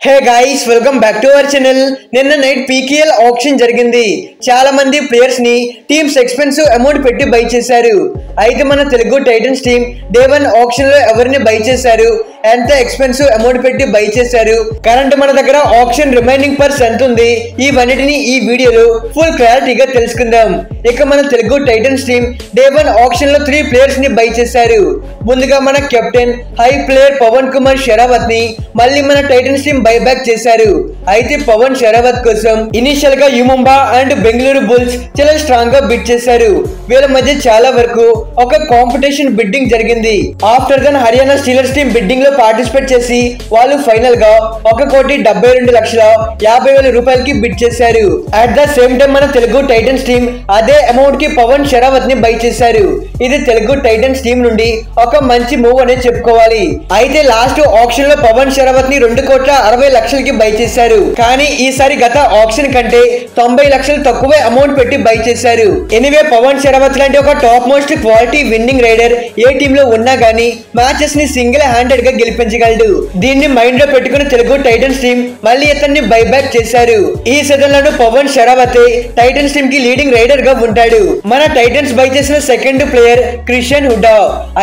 Hey guys welcome back to our channel. నిన్న night PKL option జరిగింది. చాలా మంది ప్లేయర్స్ ని టీమ్స్ ఎక్స్పెన్సివ్ అమౌంట్ పెట్టి బై చేశారు. అయితే మన Telugu Titans team day 1 option లో ఎవరిని బై చేశారు, ఎంత ఎక్స్పెన్సివ్ అమౌంట్ పెట్టి బై చేశారు, కరెంట్ మన దగ్గర ఆప్షన్ రిమైనింగ్ పర్స్ ఎంత ఉంది, ఇవన్నిటిని ఈ వీడియోలో ఫుల్ క్లారిటీగా తెలుసుకుందాం. ఇక మన Telugu Titans team day 1 option లో 3 ప్లేయర్స్ ని బై చేశారు. ముందుగా మన captain high player Pawan Kumar Sehrawat ని మళ్ళీ మన టైటన్స్ టీమ్ బైబ్యాక్ చేశారు. అయితే పవన్ షెరావత్ కోసం ఇనిషియల్ గా యుముంబా అండ్ బెంగళూరు బుల్స్ చాలా స్ట్రాంగ్ గా బిడ్ చేశారు. వీళ్ళ మధ్య చాలా వరకు ఒక కాంపిటీషన్ బిడ్డింగ్ జరిగింది. After then Haryana Steelers team bidding లో పార్టిసిపేట్ చేసి వాళ్ళు ఫైనల్ గా 1,72,50,000 రూపాయలకి బిడ్ చేశారు. అట్ ద సేమ్ టైం మన తెలుగు టైటన్స్ టీమ్ అదే అమౌంట్ కి పవన్ షెరావత్ ని బై చేశారు. ఇది తెలుగు టైటన్స్ టీమ్ నుండి ఒక మంచి మూవ్ అనే చెప్పుకోవాలి. అయితే లాస్ట్ ఆప్షన్ లో పవన్ షెరావత్ ని 2,60,00,000కి బై చేశారు. కానీ ఈసారి గత ఆప్షన్ కంటే 90 లక్షలు తక్కువే అమౌంట్ పెట్టి బై చేశారు. ఎనీవే పవన్ షెరావత్ లాంటి ఒక top most quality winning raider ఏ టీమ్ లో ఉన్నా గానీ మ్యాచెస్ ని సింగిల్ హ్యాండెడ్ గా గెలిపించగలడు. దీన్ని మైండ్ లో పెట్టుకుని తెలుగు టైటన్స్ టీమ్ మళ్ళీ ఇతన్ని బైబ్యాక్ చేశారు. ఈ సీజన్ లో పవన్ షెరావత్ టైటన్స్ టీమ్ కి లీడింగ్ రైడర్ గా ఉంటాడు. మన టైటన్స్ బై చేసిన సెకండ్ ప్లేయర్ క్రిస్టియన్ హుడా.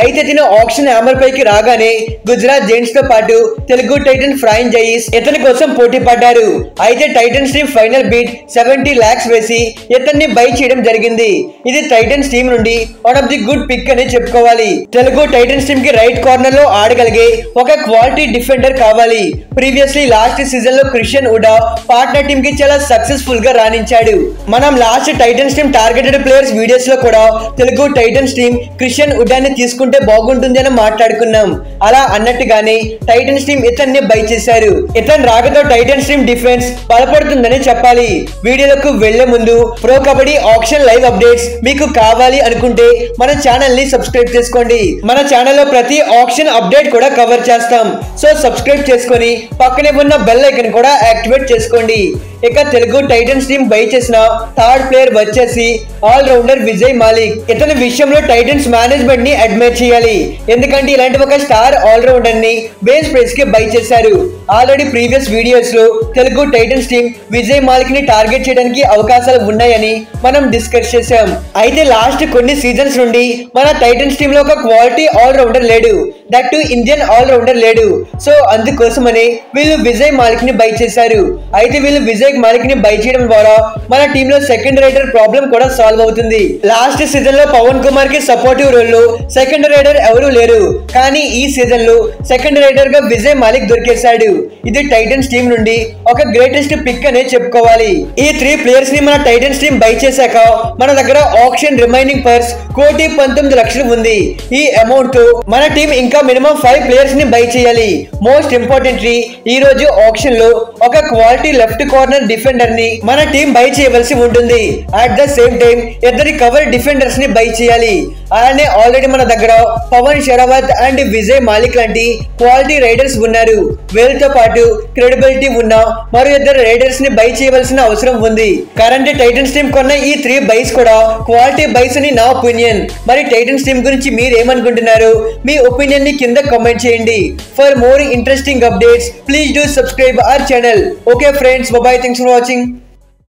అయితే తిను ఆప్షన్ హ్యామర్ పైకి రాగానే గుజరాత్ జైంట్స్ తో పాటు తెలుగు టైటన్ ఫ్రాంచైజ్ ఇతని కోసం పోటీ పడ్డారు. అయితే Titans team final bid 70 lakhs వేసి ఇతన్ని బై చేయడం జరిగింది. ఇది టైటన్స్ టీమ్ నుండి one of the good pick అని చెప్పుకోవాలి. తెలుగు టైటన్స్ టీమ్ కి రైట్ కార్నర్ లో ఆడగలిగే ఒక క్వాలిటీ డిఫెండర్ కావాలి. ప్రీవియస్లీ లాస్ట్ సీజన్ లో క్రిస్టియన్ హుడా పార్ట్నర్ టీమ్ కి చాలా సక్సెస్ఫుల్ గా రాణించాడు. మనం last Titans team targeted players videos లో కూడా తెలుగు టైటన్స్ టీమ్ క్రిస్టియన్ హుడాని తీసుకుంటే బాగుంటుంది అని మాట్లాడుకున్నాం. అలా అన్నట్టుగానే టైటన్స్ టీమ్ ఇతన్ని బై చేశారు. ఇతను రాకతో టైటన్స్ టీమ్ డిఫెన్స్ బలపడుతుందని చెప్పాలి. వీడియోలకు వెళ్లే ముందు pro kabaddi option live updates మీకు కావాలి అనుకుంటే మన ఛానల్ ని సబ్స్క్రైబ్ చేసుకోండి. మన ఛానల్లో ప్రతి ఆప్షన్ అప్డేట్ కూడా కవర్ చేస్తాం. సో సబ్స్క్రైబ్ చేసుకొని పక్కనే ఉన్న బెల్ ఐకాన్ కూడా యాక్టివేట్ చేసుకోండి. ఇక తెలుగు టైటన్స్ టీమ్ బై చేసిన థర్డ్ ప్లేయర్ వచ్చేసి ఆల్ రౌండర్ విజయ్ మాలిక్. ఇతని విషయంలో టైటన్స్ మేనేజ్మెంట్ ని అడ్మైర్ చేయాలి. ఎందుకంటే ఇలాంటి ఒక స్టార్ ఆల్ రౌండర్ ని బేస్ ప్రైస్ కి బై చేశారు. ఆల్రెడీ ప్రీవియస్ వీడియోస్ లో తెలుగు టైటన్స్ టీమ్ విజయ్ మాలిక్ ని టార్గెట్ చేయడానికి అవకాశాలు ఉన్నాయని మనం డిస్కస్ చేసాం. అయితే లాస్ట్ కొన్ని సీజన్స్ నుండి మన టైటన్స్ టీమ్ లో ఒక క్వాలిటీ ఆల్ రౌండర్ లేడు, that to Indian all rounder లేడు. సో అందుకోసమని వీళ్ళు విజయ్ మాలిక్ ని బై చేశారు. అయితే వీళ్ళు విజయ్ మాలిక్ ని బై చేయడం ద్వారా మన టీమ్ లో సెకండ్ రైడర్ ప్రాబ్లం కూడా సాల్వ్ అవుతుంది. లాస్ట్ సీజన్ లో పవన్ కుమార్ కి సపోర్టివ్ రోల్ లో సెకండ్ రైడర్ ఎవరు లేరు, కానీ ఈ సీజన్ లో సెకండ్ రైడర్ గా విజయ్ మాలిక్ దొరికేశాడు. ఇది టైటన్స్ టీమ్ నుండి ఒక గ్రేటెస్ట్ పిక్ అనే చెప్పుకోవాలి. ఈ 3 ప్లేయర్స్ ని మన టైటన్స్ టీమ్ బై చేశాక మన దగ్గర ఆప్షన్ రిమైనింగ్ పర్స్ 1,19,00,000 ఉంది. ఈ అమౌంట్ తో మన టీం ఇంకా మినిమం 5 ప్లేయర్స్ ని బై చేయాలి. మోస్ట్ ఇంపార్టెంట్లీ ఈ రోజు ఆప్షన్ లో ఒక క్వాలిటీ లెఫ్ట్ కార్నర్ డిఫెండర్ ని మన టీం బై చేయవలసి ఉంటుంది. అట్ ద సేమ్ టైం ఇద్దరి కవర్ డిఫెండర్స్ ని బై చేయాలి. అలానే ఆల్రెడీ మన దగ్గర పవన్ షెరావత్ అండ్ విజయ్ మాలిక్ లాంటి క్వాలిటీ రైడర్స్ ఉన్నారు. వీళ్ళతో పాటు క్రెడిబిలిటీ ఉన్న మరో 2 రైడర్స్ ని బై చేయవలసిన అవసరం ఉంది. కరెంట్ టైటన్స్ టీమ్ కొన్న ఈ 3 బైస్ కూడా క్వాలిటీ బైస్ అని నా ఒపీనియన్. మరి టైటన్స్ టీమ్ గురించి మీరు ఏమనుకుంటున్నారు? మీ ఒపీనియన్ ని కింద కామెంట్ చేయండి. For more interesting updates please do subscribe our channel. Okay friends, bye bye, thanks for watching.